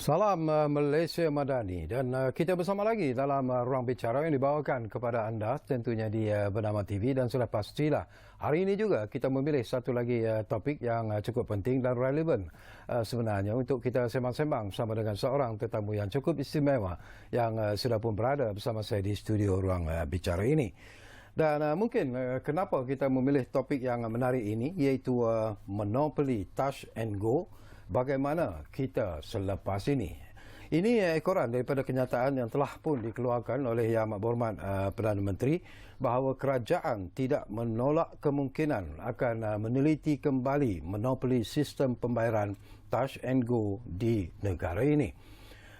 Salam Malaysia Madani dan kita bersama lagi dalam ruang bicara yang dibawakan kepada anda tentunya di Bernama TV dan sudah pastilah hari ini juga kita memilih satu lagi topik yang cukup penting dan relevan sebenarnya untuk kita sembang-sembang bersama dengan seorang tetamu yang cukup istimewa yang sudah pun berada bersama saya di studio ruang bicara ini. Dan mungkin kenapa kita memilih topik yang menarik ini iaitu monopoli touch and go. Bagaimana kita selepas ini? Ini ekoran daripada kenyataan yang telah pun dikeluarkan oleh Yang Amat Berhormat Perdana Menteri bahawa kerajaan tidak menolak kemungkinan akan meneliti kembali monopoli sistem pembayaran touch and go di negara ini.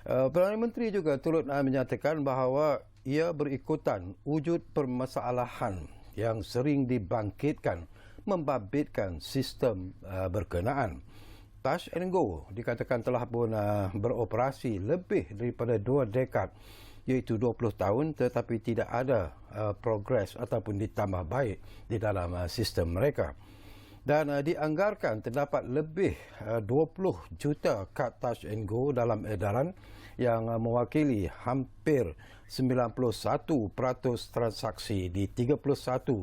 Perdana Menteri juga turut menyatakan bahawa ia berikutan wujud permasalahan yang sering dibangkitkan membabitkan sistem berkenaan. Touch and Go dikatakan telah pun beroperasi lebih daripada 2 dekad iaitu 20 tahun tetapi tidak ada progres ataupun ditambah baik di dalam sistem mereka. Dan dianggarkan terdapat lebih 20 juta kad Touch and Go dalam edaran yang mewakili hampir 91% transaksi di 31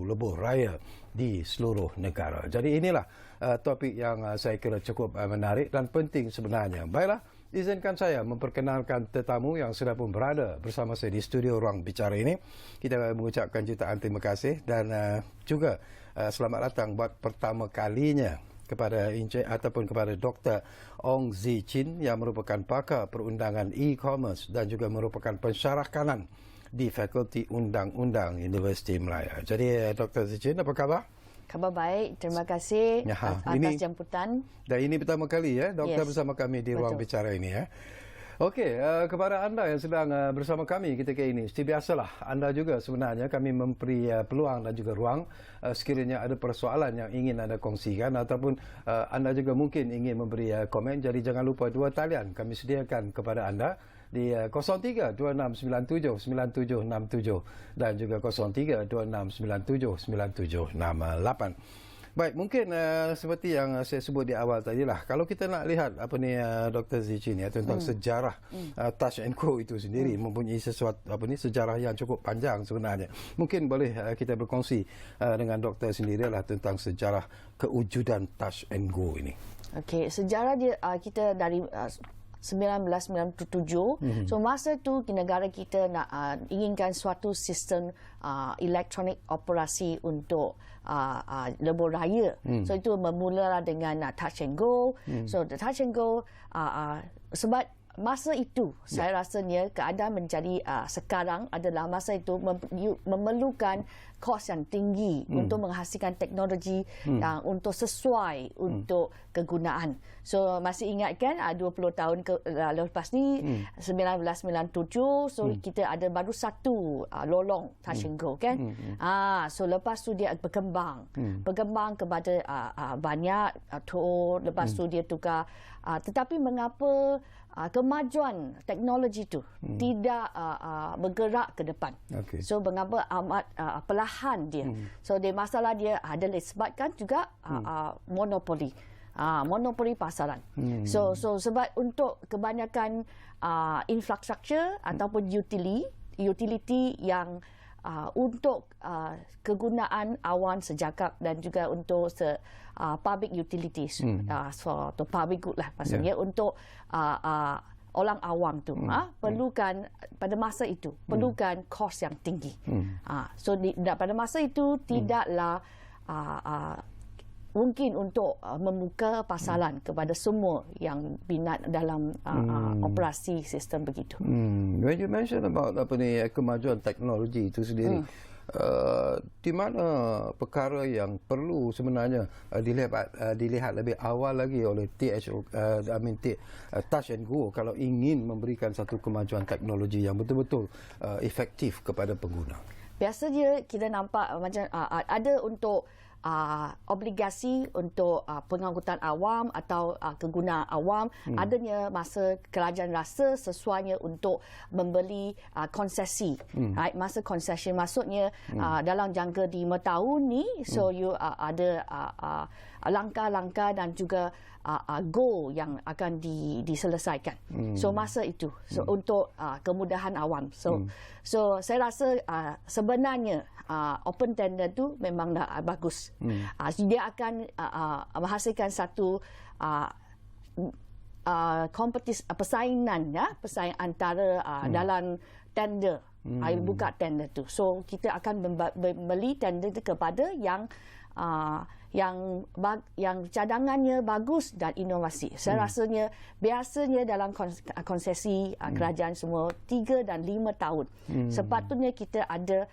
lebuh raya di seluruh negara. Jadi inilah topik yang saya kira cukup menarik dan penting sebenarnya. Baiklah, izinkan saya memperkenalkan tetamu yang sudah pun berada bersama saya di studio ruang bicara ini. Kita mengucapkan jutaan terima kasih dan juga selamat datang buat pertama kalinya kepada kepada Dr. Ong Zi Chin yang merupakan pakar perundangan e-commerce dan juga merupakan pensyarah kanan di Fakulti Undang-Undang Universiti Malaya. Jadi Dr. Zi Chin, apa khabar? Khabar baik, terima kasih atas jemputan. Dan ini pertama kali doktor bersama kami di ruang bicara ini Okey, kepada anda yang sedang bersama kami ketika ini, seperti biasalah anda juga sebenarnya kami memberi peluang dan juga ruang sekiranya ada persoalan yang ingin anda kongsikan ataupun anda juga mungkin ingin memberi komen. Jadi jangan lupa 2 talian kami sediakan kepada anda di 0326979767 dan juga 0326979768. Baik, mungkin seperti yang saya sebut di awal tadilah, kalau kita nak lihat Dr. Zi Chin tentang sejarah Touch and Go itu sendiri mempunyai sesuatu sejarah yang cukup panjang sebenarnya. Mungkin boleh kita berkongsi dengan doktor sendirilah tentang sejarah kewujudan Touch and Go ini. Okey, sejarah dia kita dari 1997. So masa tu negara kita nak inginkan suatu sistem elektronik operasi untuk lebuh raya. So itu bermula dengan Touch and Go. So the Touch and Go sebab masa itu saya rasanya keadaan menjadi sekarang adalah masa itu memerlukan kos yang tinggi untuk menghasilkan teknologi yang untuk sesuai untuk kegunaan. So masih ingat kan 20 tahun lepas ni 1997, so kita ada baru satu lolong Touch and Go kan. So lepas tu dia berkembang kepada banyak tour, lepas tu dia tukar tetapi mengapa kemajuan teknologi itu tidak bergerak ke depan. So mengapa amat perlahan dia. So dia masalah dia adalah disebabkan juga monopoli. Monopoli pasaran. So sebab untuk kebanyakan infrastruktur ataupun utility yang untuk kegunaan awam sejakap dan juga untuk public utilities, to public good lah maksudnya untuk orang awam tu perlukan pada masa itu perlukan kos yang tinggi. So pada masa itu tidaklah mungkin untuk membuka pasaran kepada semua yang minat dalam operasi sistem begitu. When you mention about kemajuan teknologi itu sendiri, di mana perkara yang perlu sebenarnya dilihat lebih awal lagi oleh Touch and Go kalau ingin memberikan satu kemajuan teknologi yang betul-betul efektif kepada pengguna? Biasanya kita nampak macam ada untuk obligasi untuk pengangkutan awam atau kegunaan awam, adanya masa kerajaan rasa sesuainya untuk membeli konsesi. Right? Masa konsesi maksudnya dalam jangka 5 tahun ni, so you ada langkah-langkah dan juga goal yang akan diselesaikan. So masa itu untuk kemudahan awam. So saya rasa sebenarnya open tender tu memang dah bagus. Dia akan menghasilkan satu persaingan antara dalam tender. Buka tender tu. So kita akan membeli tender tu kepada yang cadangannya bagus dan inovasi. Saya rasanya biasanya dalam konsesi kerajaan semua 3 dan 5 tahun. Sepatutnya kita ada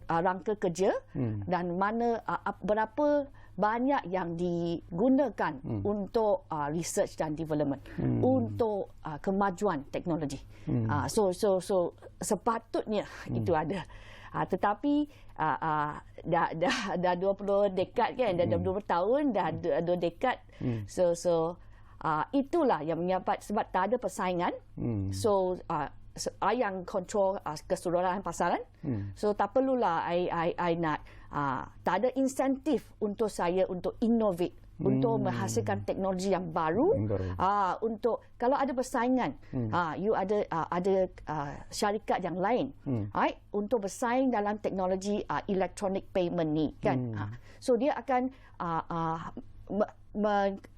rangka kerja dan mana berapa banyak yang digunakan untuk research dan development, untuk kemajuan teknologi. So sepatutnya itu ada. Tetapi dah 20 dekad kan, dah 20 tahun, dah 2 dekad. So itulah yang menyapat sebab tak ada persaingan. So yang kontrol keseluruhan pasaran. So tak perlulah I nak tak ada insentif untuk saya untuk innovate, untuk menghasilkan teknologi yang baru. Untuk kalau ada persaingan, you ada syarikat yang lain, right, untuk bersaing dalam teknologi electronic payment ni kan. So dia akan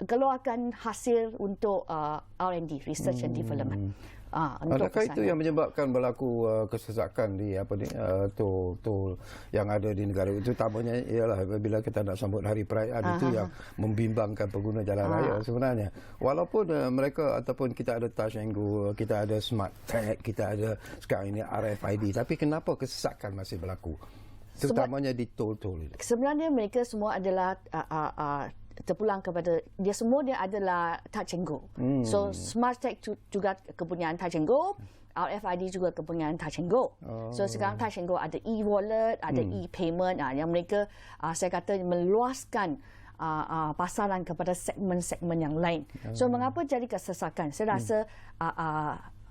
keluarkan hasil untuk R&D, research and development. Adakah itu yang menyebabkan berlaku kesesakan di tol yang ada di negara itu? Utamanya ialah bila kita nak sambut hari perayaan itu yang membimbangkan pengguna jalan raya sebenarnya. Walaupun mereka ataupun kita ada touch and go, kita ada smart tag, kita ada sekarang ini RFID, tapi kenapa kesesakan masih berlaku? Terutamanya di tol-tol. Sebenarnya mereka semua adalah terpulang kepada dia adalah touch and go. So smart tag juga kepunyaan touch and go, RFID juga kepunyaan touch and go. So sekarang touch and go ada e-wallet, ada e-payment, yang mereka saya kata meluaskan pasaran kepada segmen-segmen yang lain. So mengapa jadi kesesakan? Saya rasa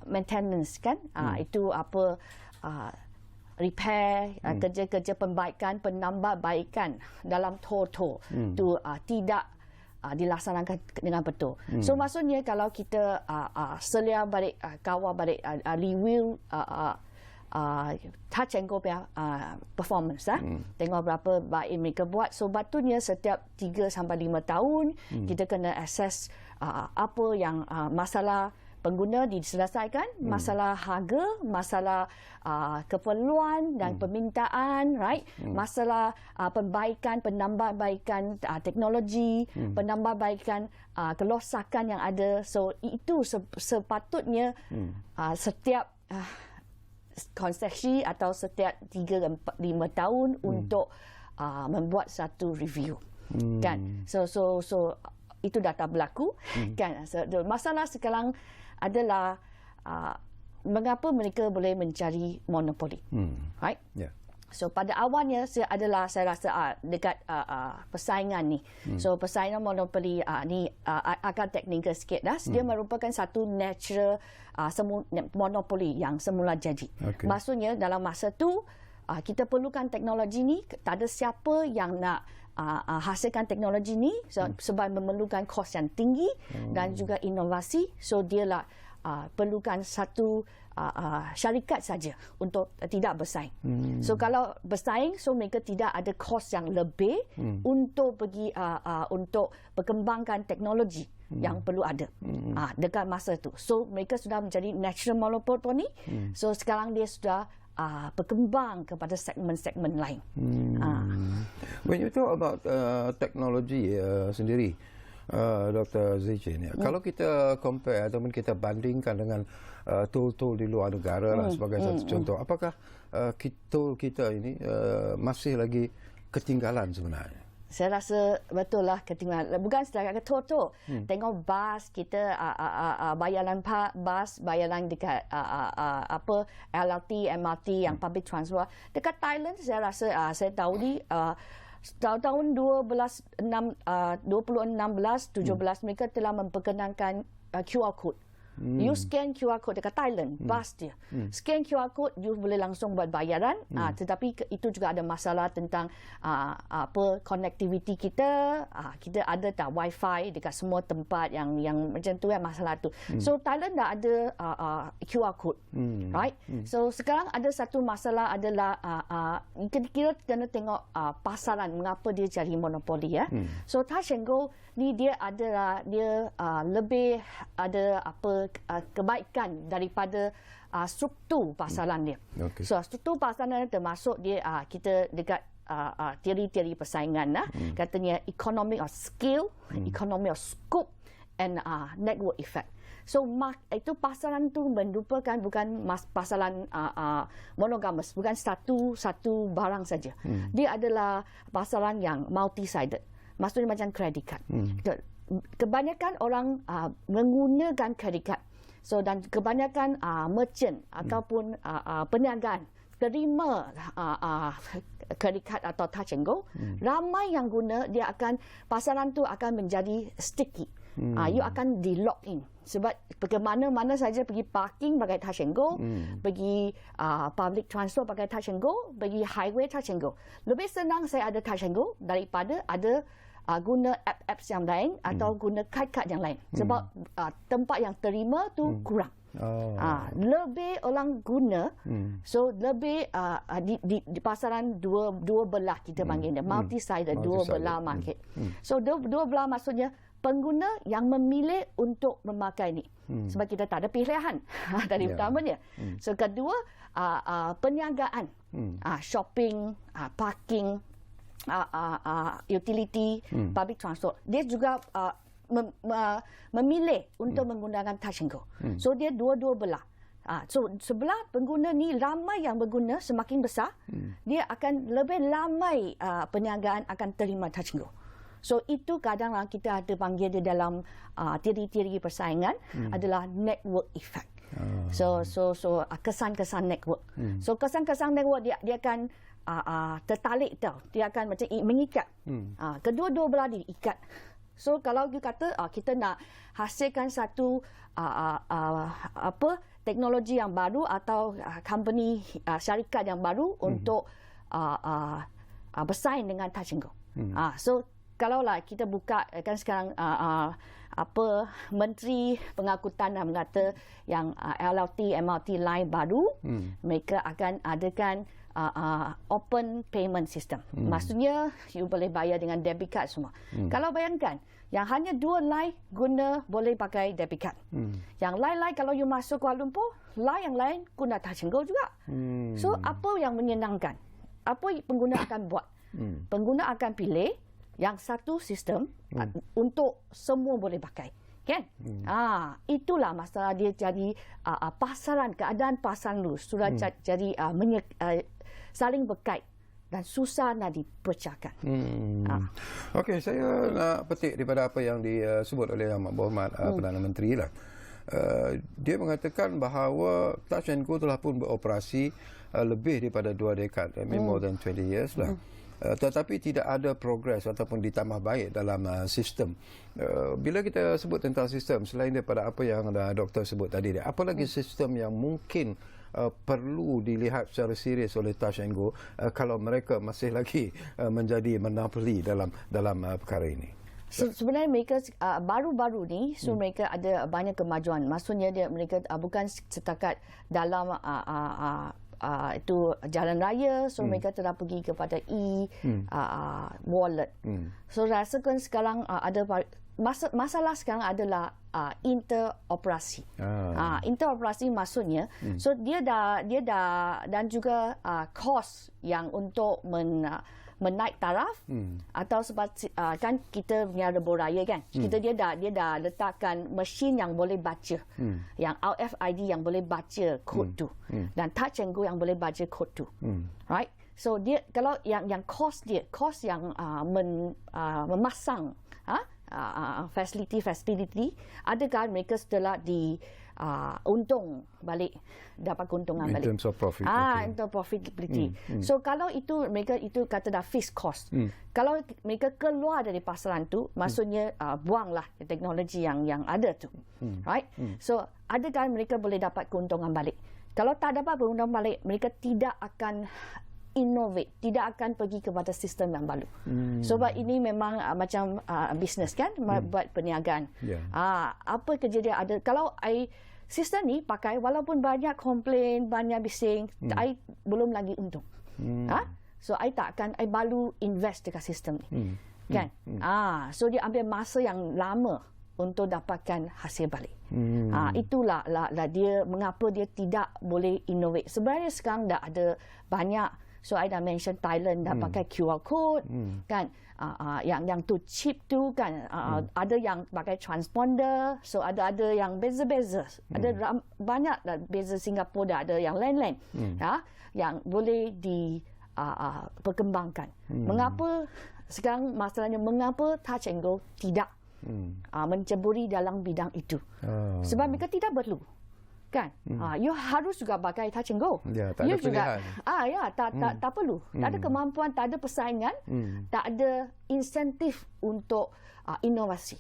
maintenance kan, itu apa repair, kerja-kerja penambahbaikan dalam tol-tol tu tidak dilaksanakan dengan betul. So maksudnya kalau kita selia balik, kawal balik review touch and go performance, tengok berapa baik mereka buat. So patutnya setiap 3 sampai 5 tahun kita kena assess apa yang masalah pengguna diselesaikan, masalah harga, masalah keperluan dan permintaan, right? Masalah penambahbaikan teknologi, penambahbaikan kelosakan yang ada. So itu sepatutnya setiap konsesi atau setiap 3-5 tahun untuk membuat satu review, kan? So itu dah tak berlaku, kan? So, masalah sekarang adalah mengapa mereka boleh mencari monopoli, right? So pada awalnya saya rasa dekat persaingan ni. So persaingan monopoli ni agak teknikal sikit dah. Dia merupakan satu natural monopoli yang semula jadi. Maksudnya dalam masa tu kita perlukan teknologi ni, tak ada siapa yang nak hasilkan teknologi ni sebab memerlukan kos yang tinggi dan juga inovasi. So dia lah perlukan satu syarikat saja untuk tidak bersaing. So kalau bersaing, so mereka tidak ada kos yang lebih untuk pergi untuk berkembangkan teknologi yang perlu ada dekat masa tu. So mereka sudah menjadi national monopoly. So sekarang dia sudah berkembang kepada segmen-segmen lain. When you talk about teknologi sendiri, Dr. Zichin, kalau kita compare ataupun kita bandingkan dengan tol-tol di luar negara lah sebagai satu contoh, apakah tol kita ini masih lagi ketinggalan sebenarnya? Saya rasa betul lah ketinggalan. Bukan setakat tol. Tengok bas kita, bayaran bas, bayaran dekat LRT, MRT yang public transport. Dekat Thailand saya rasa saya tahu ni tahun 2016-17 mereka telah memperkenalkan QR code You scan QR code dekat Thailand, bas dia. Scan QR code, you boleh langsung buat bayaran. Tetapi itu juga ada masalah tentang connectivity kita. Kita ada tak wifi dekat semua tempat yang macam tu masalah tu. So Thailand dah ada QR code, right? So sekarang ada satu masalah adalah kita kena tengok pasaran, mengapa dia jadi monopoli ya. So Touch 'n Go ni dia adalah lebih ada kebaikan daripada struktur pasaran dia. Okay. So struktur pasaran termasuk dia kita dekat teori-teori persaingan lah. Katanya economy of scale, economy of scope and network effect. So itu pasaran tu merupakan bukan pasaran monogamous, bukan satu barang saja. Dia adalah pasaran yang multi-sided. Maksudnya macam credit card. Kebanyakan orang menggunakan credit card. So dan kebanyakan merchant ataupun perniagaan terima credit card atau Touch 'n Go, ramai yang guna, pasaran tu akan menjadi sticky. You akan di lock in sebab ke mana-mana saja, pergi parking pakai Touch 'n Go, pergi public transport pakai Touch 'n Go, pergi highway Touch 'n Go. Lebih senang saya ada Touch 'n Go daripada ada guna apps yang lain atau guna kad-kad yang lain sebab tempat yang terima tu kurang. Lebih orang guna, so lebih di pasaran dua belah kita panggil dia, multi-sided, dua belah market. So dua belah maksudnya pengguna yang memilih untuk memakai ni sebab kita tak ada pilihan dari utamanya. So kedua perniagaan, shopping, parking, utility, public transport, dia juga memilih untuk menggunakan Touch 'n Go. So dia dua-dua belah. So sebelah pengguna ni ramai yang berguna, semakin besar, dia akan lebih ramai perniagaan akan terima Touch 'n Go. So itu kadang kita ada panggil dia dalam teori-teori persaingan adalah network effect. So kesan-kesan network. So kesan-kesan network dia akan tertalik tau. Dia akan macam mengikat. Kedua-dua belah diikat. So kalau you kata kita nak hasilkan satu teknologi yang baru atau company syarikat yang baru untuk bersaing dengan Touch 'n Go. So kalaulah kita buka kan sekarang Menteri Pengangkutan mengata yang LRT MRT line baru, mereka akan adakan open payment system. Maksudnya you boleh bayar dengan debit card semua. Kalau bayangkan yang hanya 2 line guna boleh pakai debit card. Yang lain-lain kalau you masuk Kuala Lumpur, line yang lain guna Touch 'n Go juga. So apa yang menyenangkan? Apa pengguna akan buat? Pengguna akan pilih yang satu sistem untuk semua boleh pakai. Kan? Itulah masalah dia jadi pasaran, keadaan pasaran lu sudah jadi saling berkait dan susah nak dipecahkan. Okey, saya nak petik daripada apa yang disebut oleh Yang Berhormat Perdana Menteri lah. Dia mengatakan bahawa Touch 'n Go telah pun beroperasi lebih daripada 2 dekad, more than 20 years lah. Tetapi tidak ada progres ataupun ditambah baik dalam sistem. Bila kita sebut tentang sistem, selain daripada apa yang doktor sebut tadi, apa lagi sistem yang mungkin perlu dilihat secara serius oleh Touch 'n Go kalau mereka masih lagi menjadi monopoli dalam perkara ini? Sebenarnya mereka baru-baru ni, mereka ada banyak kemajuan. Maksudnya mereka bukan setakat dalam itu jalan raya, mereka telah pergi kepada wallet. So rasakan sekarang ada masalah sekarang adalah interoperasi. Interoperasi maksudnya so dia dah dan juga kos yang untuk menaik taraf atau sebab kan kita punya lebuh raya kan, dia dah letakkan mesin yang boleh baca, yang RFID yang boleh baca kod tu, dan Touch 'n Go yang boleh baca kod tu, right? So dia kalau yang kos yang memasang facility adakah mereka setelah untung balik, dapat keuntungan In balik. terms of profit. In terms of profitability. So kalau itu mereka itu kata dah fixed cost. Kalau mereka keluar dari pasaran tu, maksudnya buanglah teknologi yang ada tu. Right? So adakah mereka boleh dapat keuntungan balik? Kalau tak dapat keuntungan balik, mereka tidak akan innovate, tidak akan pergi kepada sistem yang baru. Sebab ini memang macam bisnes kan, buat perniagaan. Apa kejadian ada kalau sistem ni pakai, walaupun banyak komplain, banyak bising, I belum lagi untung. So I tak akan, I baru invest dekat sistem ni. Kan? So dia ambil masa yang lama untuk dapatkan hasil balik. Itulah dia mengapa dia tidak boleh innovate. Sebenarnya sekarang dah ada banyak. So I dah mention Thailand dah pakai QR code kan, yang tu chip tu kan, ada yang pakai transponder, so ada yang beza-beza, ada banyak dah beza. Singapura dah ada yang lain-lain yang boleh perkembangkan. Mengapa sekarang masalahnya, mengapa Touch 'n Go tidak menceburi dalam bidang itu? Sebab mereka tidak perlu. Kan? You harus juga pakai Touch 'n Go. Ya, tak ada pilihan. Tak perlu. Tak ada kemampuan, tak ada persaingan, tak ada insentif untuk inovasi.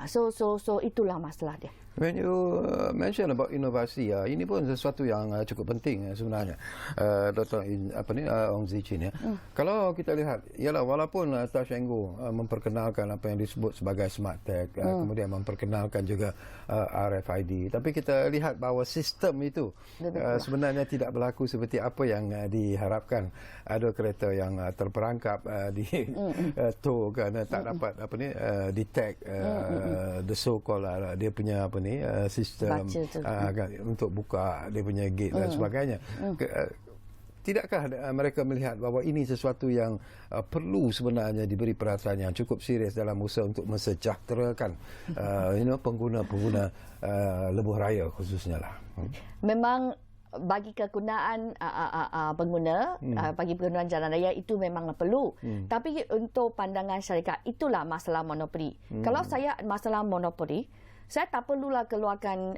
So itulah masalah dia. When you mention about inovasi, ini pun sesuatu yang cukup penting sebenarnya, Dr. Ong Zee Chin. Kalau kita lihat, ialah walaupun Touch 'n Go memperkenalkan apa yang disebut sebagai smart tag, kemudian memperkenalkan juga RFID, tapi kita lihat bahawa sistem itu sebenarnya tidak berlaku seperti apa yang diharapkan. Ada kereta yang terperangkap di tow kan, tak dapat detect the so-called dia punya sistem untuk buka dia punya gate dan sebagainya. Tidakkah mereka melihat bahawa ini sesuatu yang perlu sebenarnya diberi perhatian yang cukup serius dalam usaha untuk mensejahterakan pengguna-pengguna lebuh raya khususnya lah? Memang bagi kegunaan pengguna, bagi penggunaan jalan raya itu memang perlu. Tapi untuk pandangan syarikat, itulah masalah monopoli. Kalau saya masalah monopoli, saya tak perlulah keluarkan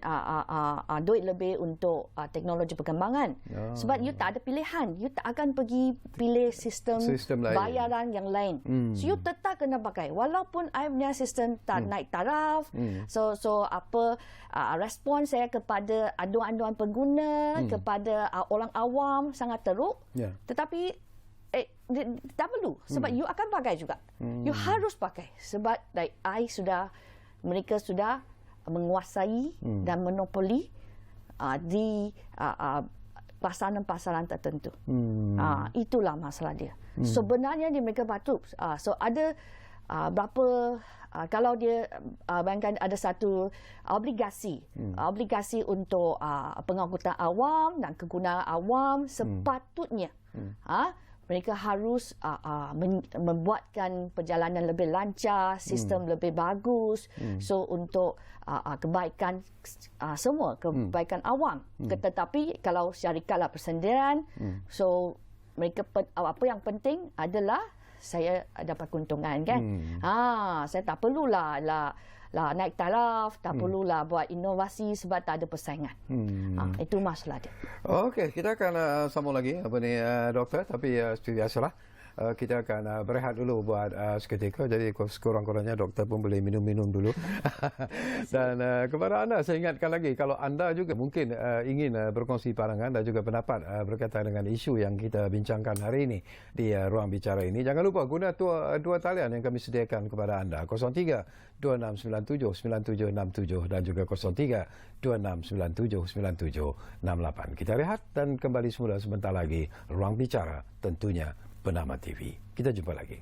duit lebih untuk teknologi perkembangan. Sebab you tak ada pilihan. You tak akan pergi pilih sistem bayaran yang lain. So you tetap kena pakai. Walaupun I punya sistem tak naik taraf. So respon saya kepada aduan-aduan pengguna, kepada orang awam sangat teruk. Tetapi tak perlu. Sebab you akan pakai juga. You harus pakai. Sebab mereka sudah menguasai dan monopoli di pasaran-pasaran tertentu. Itulah masalah dia. Sebenarnya mereka patut. So ada berapa, kalau dia bayangkan ada satu obligasi untuk pengangkutan awam dan kegunaan awam, sepatutnya mereka harus membuatkan perjalanan lebih lancar, sistem lebih bagus. So untuk kebaikan semua, kebaikan awam. Tetapi kalau syarikatlah persendirian, so mereka apa yang penting adalah saya dapat keuntungan kan. Saya tak perlulah naik taraf, tak perlulah buat inovasi sebab tak ada persaingan. Itu masalah dia. Okey, kita akan sambung lagi doktor, tapi seperti biasalah kita akan berehat dulu buat seketika. Jadi sekurang-kurangnya doktor pun boleh minum-minum dulu. Dan kepada anda saya ingatkan lagi, kalau anda juga mungkin ingin berkongsi pandangan dan juga pendapat berkaitan dengan isu yang kita bincangkan hari ini di ruang bicara ini, jangan lupa guna dua talian yang kami sediakan kepada anda, 03-2697-9767 dan juga 03-2697-9768. Kita rehat dan kembali semula sebentar lagi. Ruang bicara tentunya bernama TV. Kita jumpa lagi.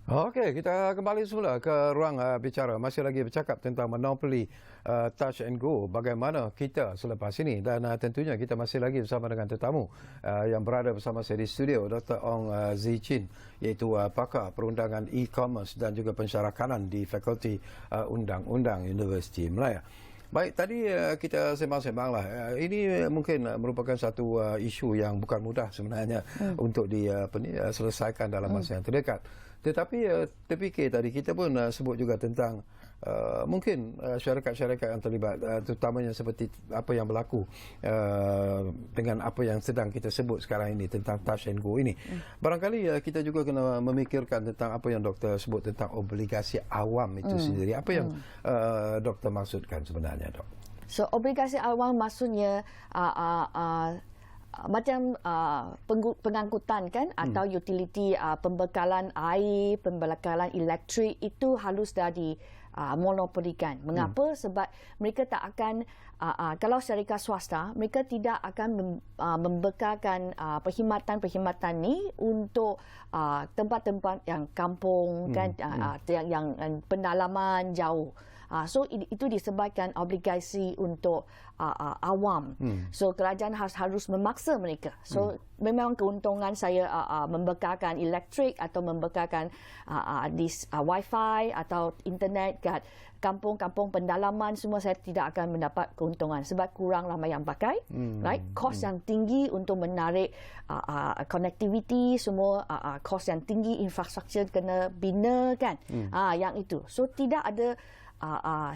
Okey, kita kembali semula ke ruang bicara. Masih lagi bercakap tentang monopoli Touch 'n Go. Bagaimana kita selepas ini, dan tentunya kita masih lagi bersama dengan tetamu yang berada bersama saya di studio, Dr. Ong Zee Chin, iaitu pakar perundangan e-commerce dan juga pensyarakanan di Fakulti Undang-Undang Universiti Malaya. Baik, tadi kita sembang-sembanglah. Ini mungkin merupakan satu isu yang bukan mudah sebenarnya untuk selesaikan dalam masa yang terdekat. Tetapi terfikir tadi kita pun sebut juga tentang mungkin syarikat-syarikat yang terlibat, terutamanya seperti apa yang berlaku dengan apa yang sedang kita sebut sekarang ini tentang touch and go ini. Barangkali kita juga kena memikirkan tentang apa yang doktor sebut tentang obligasi awam itu sendiri. Apa yang doktor maksudkan sebenarnya, Dok? So obligasi awam maksudnya macam pengangkutan kan atau utility, pembekalan air, pembekalan elektrik itu harus dah di monopolikan. Mengapa? Sebab mereka tak akan kalau syarikat swasta, mereka tidak akan membekalkan perkhidmatan-perkhidmatan ni untuk tempat-tempat yang kampung kan, yang pendalaman jauh. So itu disebabkan obligasi untuk awam. So kerajaan harus memaksa mereka. So memang keuntungan saya membekalkan elektrik atau membekalkan wifi atau internet kat kampung-kampung pendalaman, semua saya tidak akan mendapat keuntungan sebab kurang ramai yang pakai. Right? Kos yang tinggi untuk menarik connectivity, semua kos yang tinggi, infrastruktur kena bina kan. Yang itu. So tidak ada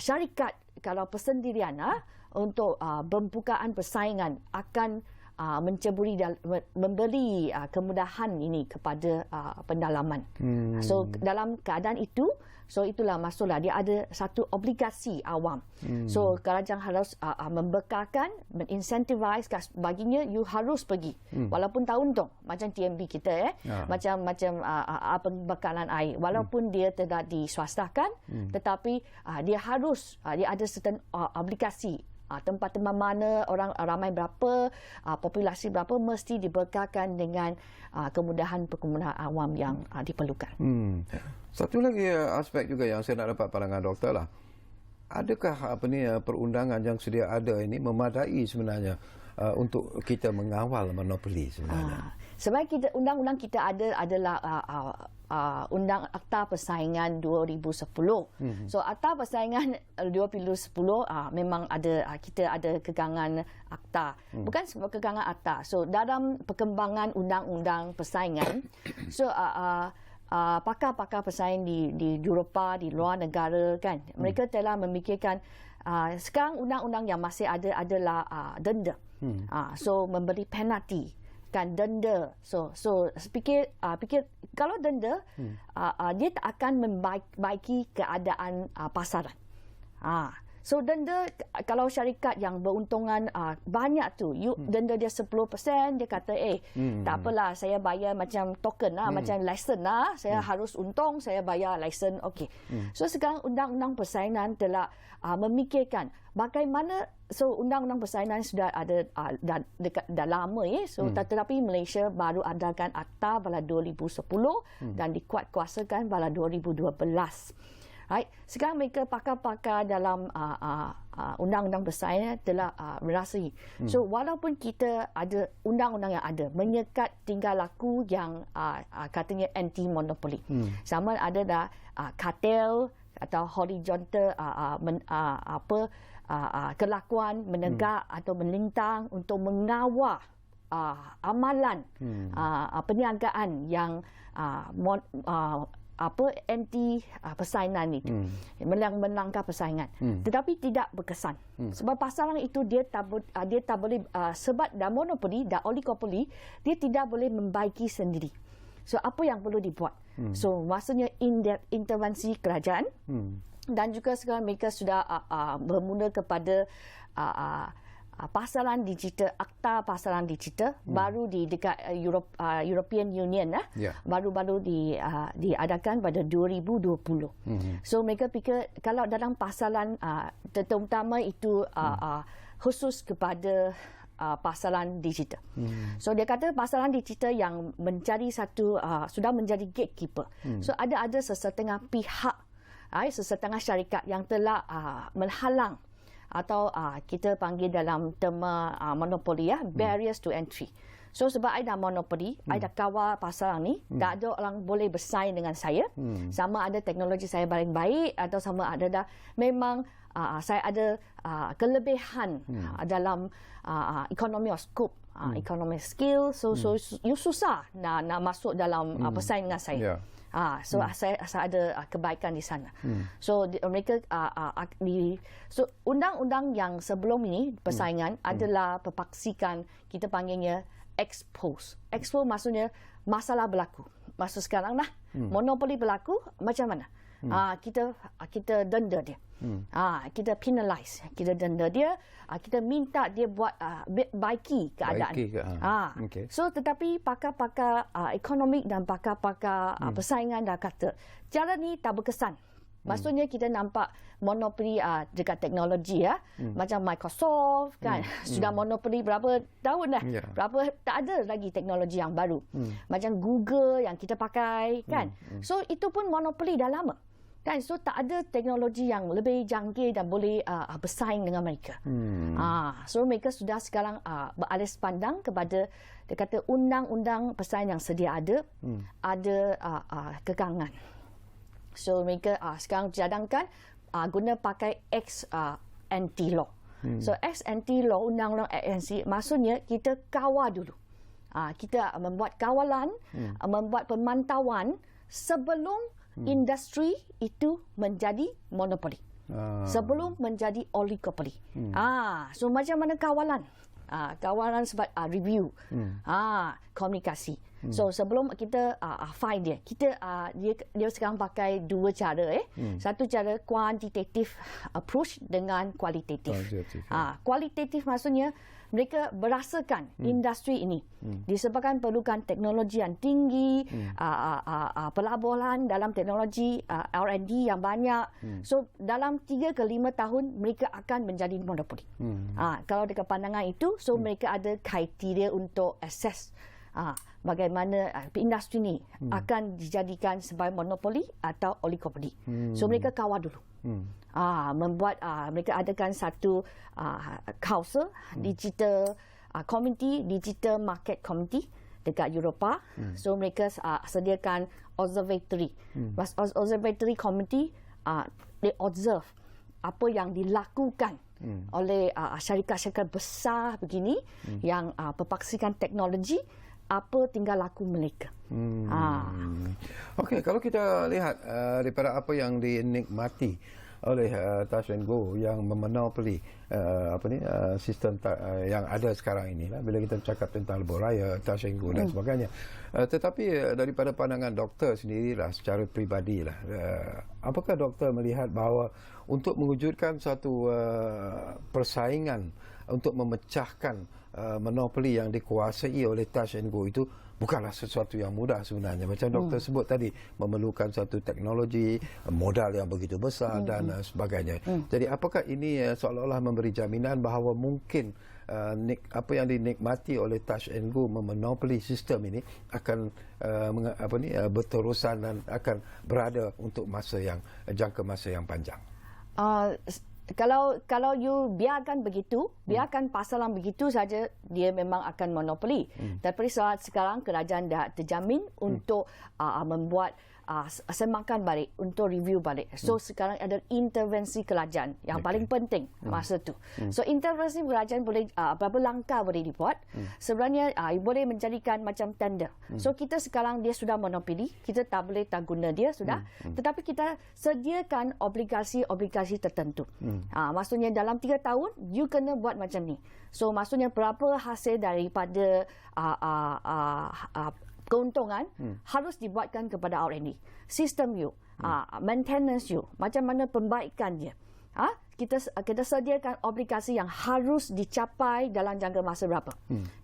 syarikat kalau persendirian untuk pembukaan persaingan akan menceburi memberi kemudahan ini kepada pendalaman. So dalam keadaan itu, so itulah maksudlah dia ada satu obligasi awam. So kerajaan harus membekalkan, menincentivise baginya you harus pergi walaupun tak untung macam TMB kita macam pembekalan air walaupun dia tidak diswastakan tetapi dia harus dia ada certain obligasi. Tempat-tempat mana orang ramai berapa, populasi berapa mesti dibekalkan dengan kemudahan-kemudahan awam yang diperlukan. Satu lagi aspek juga yang saya nak dapat pandangan doktor lah. Adakah perundangan yang sedia ada ini memadai sebenarnya untuk kita mengawal monopoli sebenarnya? Sebab undang-undang kita adalah Undang Akta Persaingan 2010. So Akta Persaingan 2010 memang ada kita ada kekangan akta. Bukan sebab kekangan akta. So dalam perkembangan undang-undang persaingan, so pakar-pakar persaingan di Eropah, di luar negara kan, mereka telah memikirkan sekarang undang-undang yang masih ada adalah denda. So memberi penalti kan, denda. So fikir kalau denda dia tak akan membaiki keadaan pasaran. So denda kalau syarikat yang beruntungan banyak tu, denda dia 10%, dia kata tak apalah saya bayar macam token macam lesen saya harus untung saya bayar lesen. Okey. So sekarang undang-undang persaingan telah memikirkan bagaimana. So undang-undang persaingan sudah ada dah lama so tetapi Malaysia baru adakan akta pada 2010 dan dikuatkuasakan pada 2012. Right. Sekarang mereka pakar-pakar dalam undang-undang persaingan telah merasai. So walaupun kita ada undang-undang yang ada menyekat tingkah laku yang katanya anti monopoli. Sama ada dah kartel atau horizontal kelakuan menegak atau melintang untuk mengawal amalan perniagaan yang anti persaingan itu, melanggar persaingan, tetapi tidak berkesan. Sebab pasaran itu dia tak boleh sebab dah monopoli, dah oligopoli, dia tidak boleh membaiki sendiri. So apa yang perlu dibuat? So maksudnya intervensi kerajaan. Dan juga sekarang mereka sudah bermula kepada pasaran digital, akta pasaran digital baru di dekat European Union baru-baru diadakan pada 2020. So mereka fikir kalau dalam pasaran terutama itu khusus kepada pasaran digital. So dia kata pasaran digital yang mencari satu sudah menjadi gatekeeper. So ada sesetengah pihak, sesetengah syarikat yang telah menghalang atau kita panggil dalam terma monopoli barriers to entry. So sebab I dah monopoli, I dah kawal pasal ni, tak ada orang boleh bersaing dengan saya. Sama ada teknologi saya paling baik atau sama ada dah memang saya ada kelebihan dalam economy of scope, economic skill. So you susah nak masuk dalam bersaing dengan saya. So saya ada kebaikan di sana. So mereka so undang-undang yang sebelum ini persaingan adalah perpaksikan, kita panggilnya expose. Expose maksudnya masalah berlaku. Maksud sekarang lah monopoli berlaku macam mana? Kita denda dia. Kita penalize, kita denda dia, kita minta dia buat baiki keadaan. Okay. So tetapi pakar-pakar ekonomik dan pakar-pakar persaingan dah kata cara ni tak berkesan. Maksudnya kita nampak monopoli dekat teknologi macam Microsoft kan sudah monopoli berapa tahun dah. Berapa tak ada lagi teknologi yang baru. Macam Google yang kita pakai kan. So itu pun monopoli dah lama. Kan, so tak ada teknologi yang lebih canggih dan boleh bersaing dengan mereka. So mereka sudah sekarang beralis pandang kepada, dia kata undang-undang persaingan yang sedia ada kekangan. So mereka sekarang cadangkan guna pakai ex-anti law. So ex-anti law, undang-undang ex-anti, maksudnya kita kawal dulu. Kita membuat kawalan, membuat pemantauan sebelum industri itu menjadi monopoli. Sebelum menjadi oligopoli. So macam mana kawalan? Kawalan sebab review, komunikasi. So sebelum kita find dia, dia sekarang pakai dua cara. Satu cara quantitative approach dengan kualitatif. Kualitatif maksudnya mereka berasakan industri ini disebabkan perlukan teknologi yang tinggi, pelaburan dalam teknologi R&D yang banyak. So dalam 3 ke 5 tahun mereka akan menjadi monopoli. Kalau dekat pandangan itu, so mereka ada kriteria untuk assess bagaimana industri ini akan dijadikan sebagai monopoli atau oligopoli. So mereka kawal dulu. Membuat mereka adakan satu council digital committee, digital market committee dekat Eropah. So mereka sediakan observatory. Observatory committee they observe apa yang dilakukan oleh syarikat-syarikat besar begini yang perpaksikan teknologi, apa tinggal laku mereka. Okey, kalau kita lihat daripada apa yang dinikmati oleh Touch 'n Go yang memonopoli sistem yang ada sekarang ini lah, bila kita bercakap tentang lebuh raya, Touch 'n Go dan sebagainya. Tetapi daripada pandangan doktor sendirilah, secara peribadilah, apakah doktor melihat bahawa untuk mewujudkan satu persaingan untuk memecahkan monopoli yang dikuasai oleh Touch 'n Go itu bukanlah sesuatu yang mudah sebenarnya. Macam doktor sebut tadi, memerlukan satu teknologi, modal yang begitu besar dan sebagainya. Jadi apakah ini seolah-olah memberi jaminan bahawa mungkin apa yang dinikmati oleh Touch 'n Go memonopoli sistem ini akan berterusan dan akan berada untuk jangka masa yang panjang? Kalau you biarkan begitu, biarkan pasal yang begitu saja, dia memang akan monopoli. Tapi saat sekarang kerajaan dah terjamin untuk membuat semakan balik, untuk review balik. So sekarang ada intervensi kerajaan yang paling penting masa tu. So intervensi kerajaan boleh berapa langkah boleh dibuat. Sebenarnya boleh menjadikan macam tender. So kita sekarang dia sudah monopoli, kita tak boleh tak guna dia sudah. Tetapi kita sediakan obligasi tertentu. Maksudnya dalam 3 tahun you kena buat macam ni. So maksudnya berapa hasil daripada keuntungan harus dibuatkan kepada R&D. Sistem you, maintenance you, macam mana perbaikan dia. Kita sediakan obligasi yang harus dicapai dalam jangka masa berapa.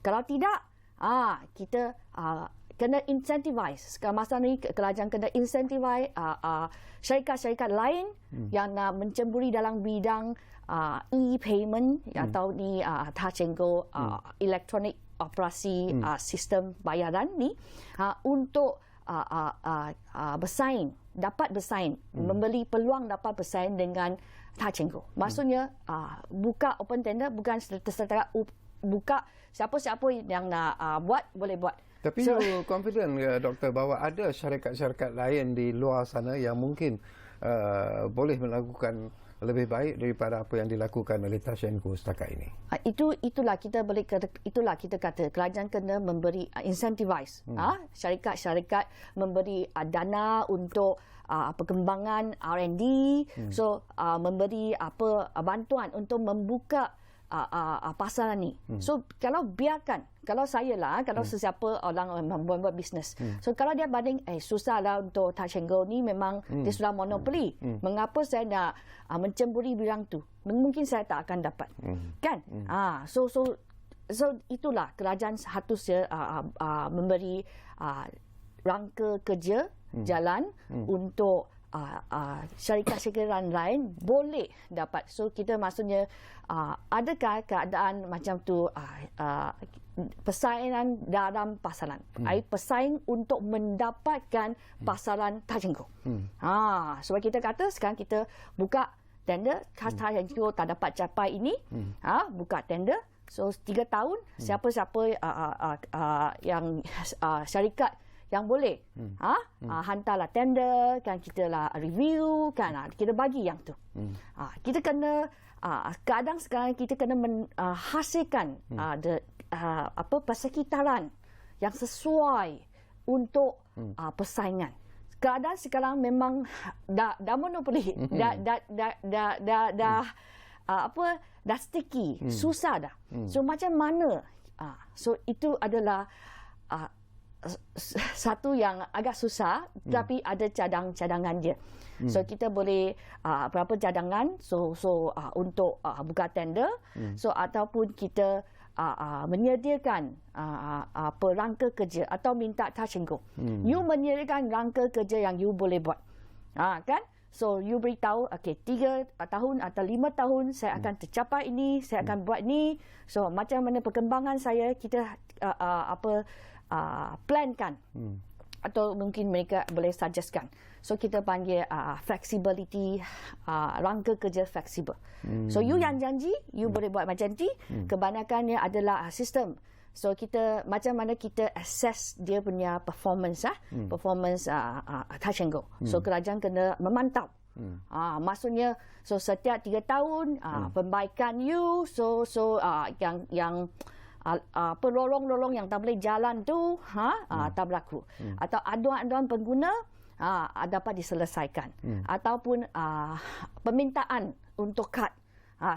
Kalau tidak, kita kena incentivize. Sekarang masa ni kerajaan kena incentivize syarikat-syarikat lain yang nak mencemburi dalam bidang e-payment atau ni Touch 'n Go electronic operasi sistem bayaran ni untuk bersaing, dapat bersaing, memberi peluang dapat bersaing dengan Touch 'n Go. Maksudnya buka open tender bukan serta buka siapa-siapa yang nak buat boleh buat. Tapi you confident doktor bahawa ada syarikat-syarikat lain di luar sana yang mungkin boleh melakukan lebih baik daripada apa yang dilakukan oleh Touch 'n Go setakat ini? Itulah kita kata kerajaan kena memberi incentivize. Syarikat-syarikat memberi dana untuk perkembangan R&D, so memberi bantuan untuk membuka pasaran ni. So kalau sesiapa orang membuat bisnes. So kalau dia banding susahlah untuk Touch 'n Go ni, memang dia sudah monopoli. Mengapa saya nak mencemburi bidang tu? Mungkin saya tak akan dapat. Kan? So itulah kerajaan harus memberi rangka kerja jalan untuk syarikat-syarikat lain boleh dapat. So kita maksudnya adakah keadaan macam tu persaingan dalam pasaran. Pesaing untuk mendapatkan pasaran Touch 'n Go. Sebab kita kata sekarang kita buka tender, Touch 'n Go tak dapat capai ini, buka tender. So 3 tahun siapa-siapa yang syarikat yang boleh hantarlah tender, kan, kita lah review, kan, kita bagi yang tu. Kita kena kadang sekarang kita kena hasilkan persekitaran yang sesuai untuk persaingan. Keadaan sekarang memang dah monopoli, dah sticky, susah dah. So macam mana? So itu adalah satu yang agak susah, tapi ada cadangan dia. So kita boleh berapa cadangan untuk buka tender, so ataupun kita menyediakan rangka kerja atau minta Touch 'n Go. You menyediakan rangka kerja yang you boleh buat, kan? So you beritahu, 3 tahun atau 5 tahun saya akan tercapai ini, saya akan buat ni. So macam mana perkembangan saya, kita plankan, atau mungkin mereka boleh suggestkan. So kita panggil flexibility, rangka kerja fleksibel. So you yang janji you boleh buat macam ni, kebanyakannya adalah sistem. So kita macam mana kita assess dia punya performance, performance Touch 'n Go. So kerajaan kena memantau. Maksudnya so setiap 3 tahun perbaikan you, so yang lorong-lorong yang tak boleh jalan tu tak berlaku, atau aduan-aduan pengguna dapat diselesaikan, ataupun permintaan untuk kad.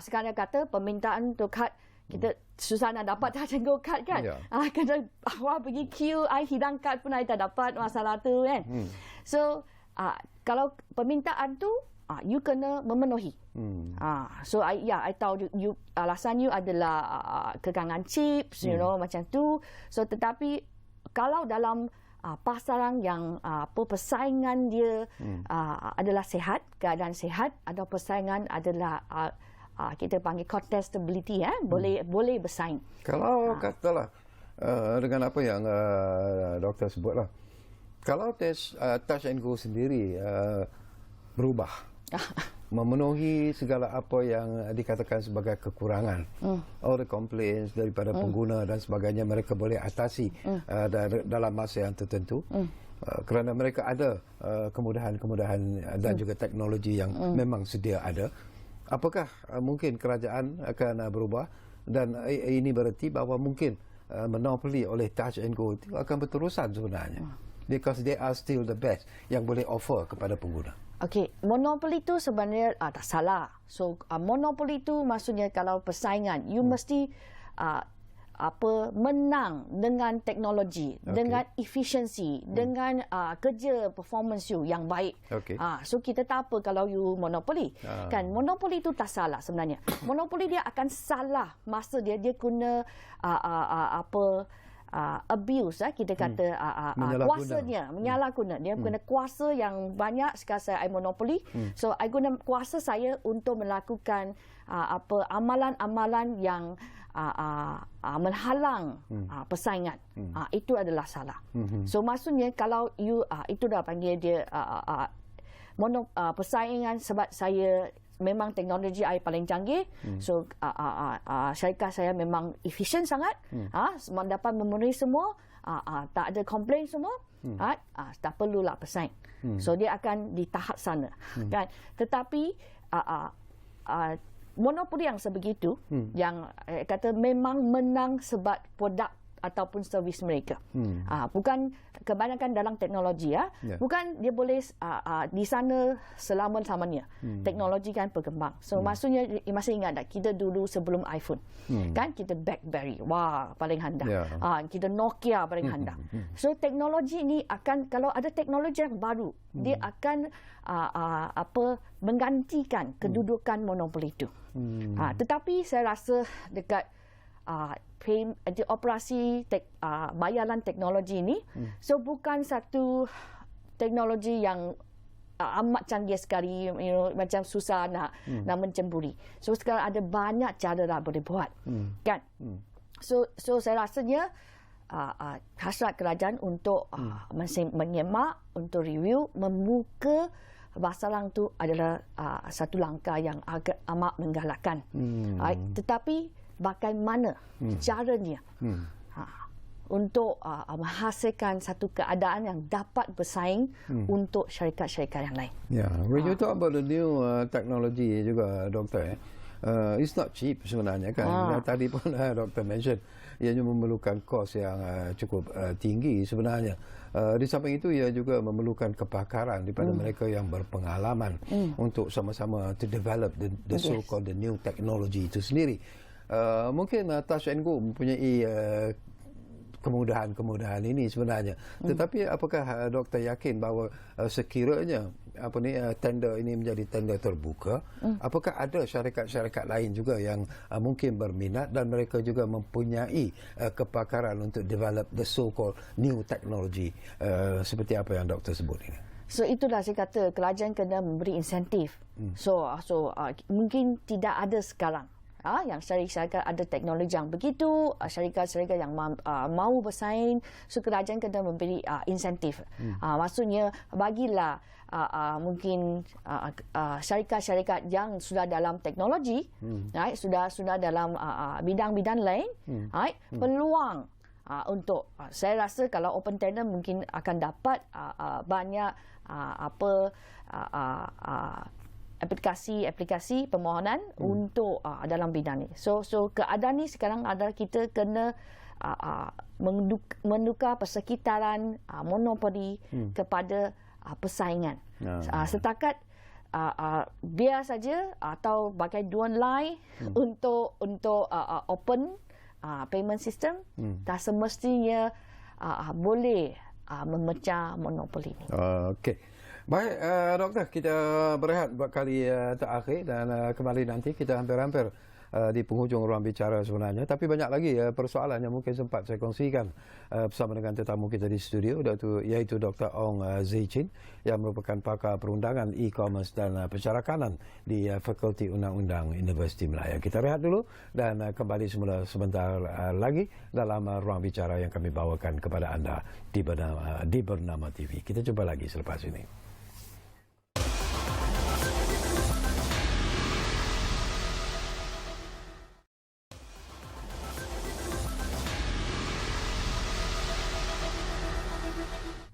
Sekarang kata permintaan untuk kad, kita susah nak dapat Touch 'n Go kad, kan? Kena awak pergi queue, hilang kad pun tak dapat, masalah tu, kan? So kalau permintaan tu you kena memenuhi. So I tahu you alasan you adalah kekangan chips, macam tu. So tetapi kalau dalam pasaran yang persaingan dia adalah sehat, keadaan sehat, atau persaingan adalah kita panggil contestability, boleh bersaing. Kalau katalah dengan apa yang doktor sebutlah, kalau Touch 'n Go sendiri berubah, memenuhi segala apa yang dikatakan sebagai kekurangan, all the complaints daripada pengguna dan sebagainya, mereka boleh atasi dalam masa yang tertentu, kerana mereka ada kemudahan-kemudahan dan juga teknologi yang memang sedia ada. Apakah mungkin kerajaan akan berubah, dan ini berarti bahawa mungkin monopoli oleh Touch 'n Go itu akan berterusan sebenarnya, because they are still the best yang boleh offer kepada pengguna. Okey, monopoli tu sebenarnya tak salah. So monopoli tu maksudnya kalau persaingan, you mesti menang dengan teknologi, dengan efisiensi, dengan kerja performance you yang baik. So kita tak apa kalau you monopoli. Kan monopoli tu tak salah sebenarnya. Monopoli dia akan salah masa dia guna abuse, kita kata kuasanya, menyalahguna. Dia guna kuasa yang banyak. Sekarang saya monopoli, so I guna kuasa saya untuk melakukan amalan-amalan yang menghalang persaingan. Itu adalah salah. So maksudnya kalau you itu dah panggil dia persaingan sebab saya memang teknologi I paling canggih. So syarikat saya memang efisien sangat. Dapat memenuhi semua. Tak ada komplain semua. Tak perlulah pesaing. So dia akan di tahap sana. Kan? Tetapi monopoli yang sebegitu yang kata memang menang sebab produk ataupun servis mereka. Bukan kebanyakan dalam teknologi bukan dia boleh di sana selama-lamanya. Teknologi kan berkembang. So maksudnya masih ingat tak kita dulu sebelum iPhone kan kita BlackBerry paling handal. Kita Nokia paling handal. So teknologi ini akan kalau ada teknologi yang baru dia akan menggantikan kedudukan monopoli itu. Tetapi saya rasa dekat operasi bayaran teknologi ini, so bukan satu teknologi yang amat canggih sekali, macam susah nak mencemburi. So sekarang ada banyak cara lah boleh buat, kan? So saya rasanya hasrat kerajaan untuk menyemak, untuk review, membuka masalah itu adalah satu langkah yang agak amat menggalakkan. Tetapi bagaimana caranya untuk menghasilkan satu keadaan yang dapat bersaing untuk syarikat-syarikat yang lain. When you talk about the new technology juga, Doktor, it's not cheap sebenarnya kan. Tadi pun Doktor mention ianya memerlukan kos yang cukup tinggi sebenarnya. Di samping itu ia juga memerlukan kepakaran daripada mereka yang berpengalaman untuk sama-sama to develop the so-called the new technology itu sendiri. Mungkin Touch and Go mempunyai kemudahan ini sebenarnya. Tetapi apakah doktor yakin bahawa sekiranya tender ini menjadi tender terbuka, apakah ada syarikat-syarikat lain juga yang mungkin berminat dan mereka juga mempunyai kepakaran untuk develop the so-called new technology seperti apa yang doktor sebut ini? So itulah saya kata kerajaan kena memberi insentif. So mungkin tidak ada sekarang. Yang syarikat ada teknologi yang begitu, syarikat-syarikat yang mahu bersaing, so kerajaan kena memberi insentif. Maksudnya bagilah mungkin syarikat-syarikat yang sudah dalam teknologi, sudah dalam bidang-bidang lain, peluang untuk saya rasa kalau open tender mungkin akan dapat banyak aplikasi permohonan untuk dalam bidang ini. So keadaan ni sekarang adalah kita kena menukar persekitaran monopoli kepada persaingan. Setakat biar saja atau bagai dual line untuk open payment system, tak semestinya boleh memecah monopoli ini. Okey. Baik, doktor, kita berehat buat kali terakhir dan kembali nanti kita hampir-hampir di penghujung ruang bicara sebenarnya. Tapi banyak lagi persoalan yang mungkin sempat saya kongsikan bersama dengan tetamu kita di studio, iaitu Dr. Ong Zee Chin yang merupakan pakar perundangan e-commerce dan pensyarakanan di Fakulti Undang-Undang Universiti Melaya. Kita rehat dulu dan kembali semula sebentar lagi dalam ruang bicara yang kami bawakan kepada anda di Bernama TV. Kita jumpa lagi selepas ini.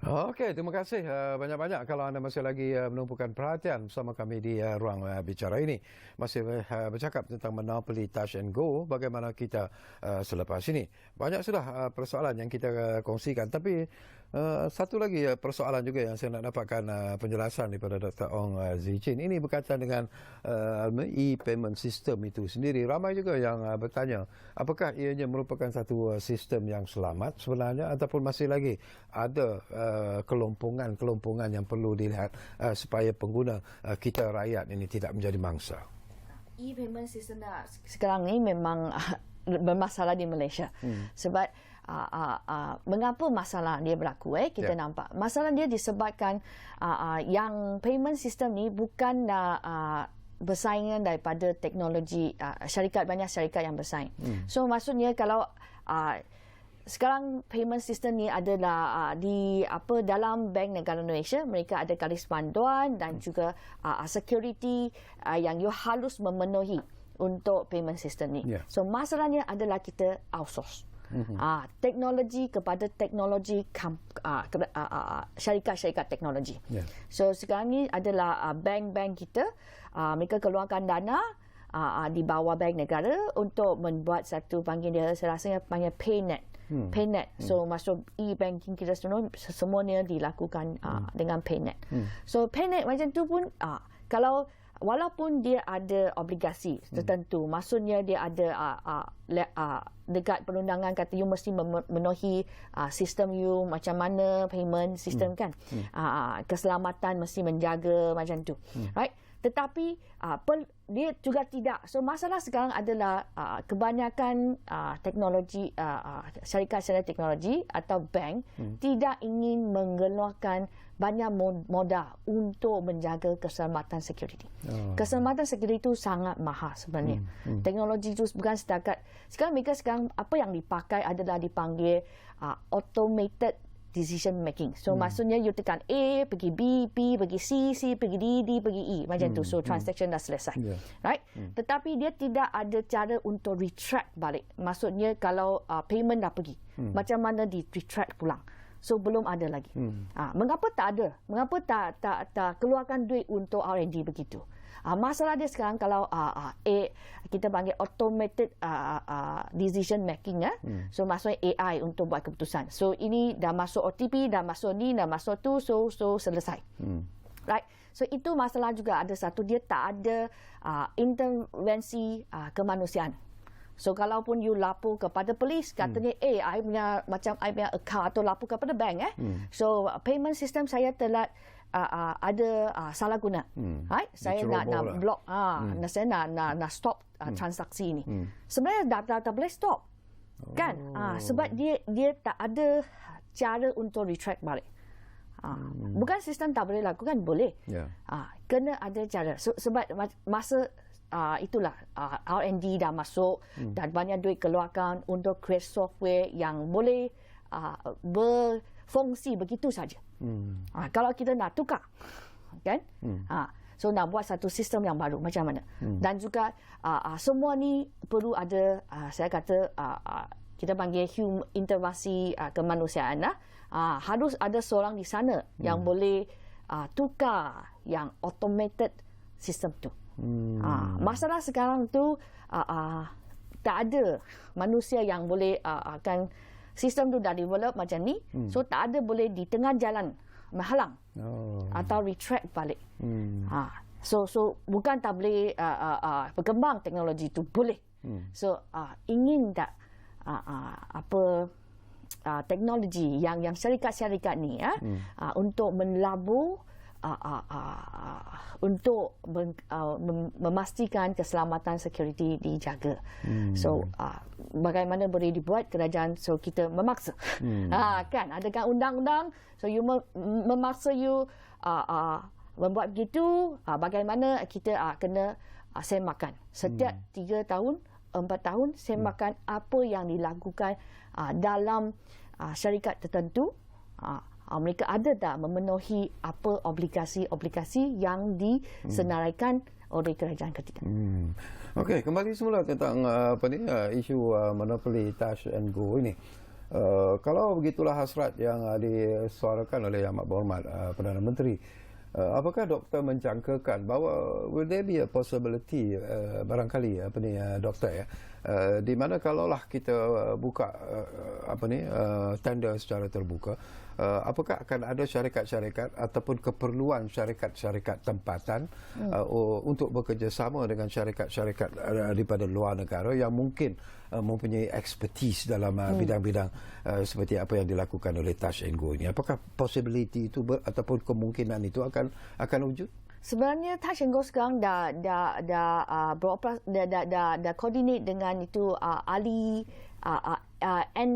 Okey, terima kasih banyak-banyak kalau anda masih lagi menumpukan perhatian bersama kami di ruang bicara ini. Masih bercakap tentang monopoli Touch and Go, bagaimana kita selepas ini. Banyak sudah persoalan yang kita kongsikan, tapi satu lagi persoalan juga yang saya nak dapatkan penjelasan daripada Dr. Ong Zee Chin. Ini berkaitan dengan e-payment system itu sendiri. Ramai juga yang bertanya, apakah ianya merupakan satu sistem yang selamat sebenarnya ataupun masih lagi ada kelompongan yang perlu dilihat supaya pengguna kita rakyat ini tidak menjadi mangsa. E-payment system sekarang ini memang bermasalah di Malaysia. Sebab mengapa masalah dia berlaku? Kita nampak masalah dia disebabkan yang payment system ni bukan bersaingan daripada teknologi banyak syarikat yang bersaing. So maksudnya kalau sekarang payment system ni adalah dalam Bank Negara Malaysia, mereka ada garis panduan dan juga security yang you harus memenuhi untuk payment system ni. So masalahnya adalah kita outsource. Teknologi kepada teknologi syarikat-syarikat teknologi. So sekarang ni adalah bank-bank kita, mereka keluarkan dana di bawah Bank Negara untuk membuat satu saya rasanya panggil PayNet. PayNet. So masuk e-banking kita semuanya dilakukan dengan PayNet. So PayNet macam tu pun kalau walaupun dia ada obligasi tertentu, maksudnya dia ada dekat perundangan kata you mesti memenuhi sistem you macam mana payment sistem kan, keselamatan mesti menjaga macam tu, right? Tetapi dia juga tidak. So masalah sekarang adalah kebanyakan teknologi syarikat-syarikat teknologi atau bank tidak ingin mengeluarkan banyak modal untuk menjaga keselamatan security. Keselamatan security itu sangat mahal sebenarnya. Teknologi itu bukan setakat sekarang apa yang dipakai adalah dipanggil automated decision making. So maksudnya you tekan A, pergi B, B pergi C, C pergi D, D pergi E macam tu. So transaction dah selesai. Right? Tetapi dia tidak ada cara untuk retract balik. Maksudnya kalau payment dah pergi, macam mana di retract pulang. So belum ada lagi. Mengapa tak ada? Mengapa tak keluarkan duit untuk R&D begitu? Masalah dia sekarang kalau kita panggil automated decision making, so maksudnya AI untuk buat keputusan. So ini dah masuk OTP, dah masuk ni, dah masuk tu, so selesai. Right? So itu masalah juga ada satu, dia tak ada intervensi kemanusiaan. So kalaupun you lapor kepada polis, katanya I punya account atau lapor kepada bank so payment system saya telah ada salah guna. Right? Saya nak block saya nak stop transaksi ini. Sebenarnya dah boleh stop. Kan? Sebab dia tak ada cara untuk retract balik. Bukan sistem tak boleh lakukan, boleh. Kena ada cara. Sebab masa itulah R&D dah masuk dan banyak duit keluarkan untuk create software yang boleh berfungsi begitu saja. Kalau kita nak tukar, kan? So nak buat satu sistem yang baru macam mana? Dan juga semua ni perlu ada saya kata kita panggil intervensi kemanusiaan. Harus ada seorang di sana yang boleh tukar yang automated sistem tu. Masalah sekarang tu tak ada manusia yang boleh akan sistem tu dah develop macam ni, so tak ada boleh di tengah jalan menghalang atau retract balik. So bukan tak boleh berkembang teknologi tu, boleh. So ingin tak teknologi yang syarikat-syarikat ni untuk melabur untuk memastikan keselamatan security dijaga. So bagaimana boleh dibuat kerajaan, so kita memaksa. Kan ada kan undang-undang, so you memaksa you membuat begitu. Bagaimana kita kena semakan setiap 3 tahun 4 tahun semakan apa yang dilakukan dalam syarikat tertentu. Mereka ada tak memenuhi apa obligasi yang disenaraikan oleh kerajaan ketika. Okey, kembali semula tentang isu monopoli touch and go ini. Kalau begitulah hasrat yang disuarakan oleh Yang Amat Berhormat Perdana Menteri, apakah doktor menjangkakan bahawa will there be a possibility barangkali doktor di mana kalaulah kita buka tender secara terbuka, apakah akan ada syarikat-syarikat ataupun keperluan syarikat-syarikat tempatan untuk bekerjasama dengan syarikat-syarikat daripada luar negara yang mungkin mempunyai expertise dalam bidang-bidang seperti apa yang dilakukan oleh Touch and Go ini? Apakah possibility itu ataupun kemungkinan itu akan wujud? Sebenarnya Touch and Go sekarang dah coordinate dengan itu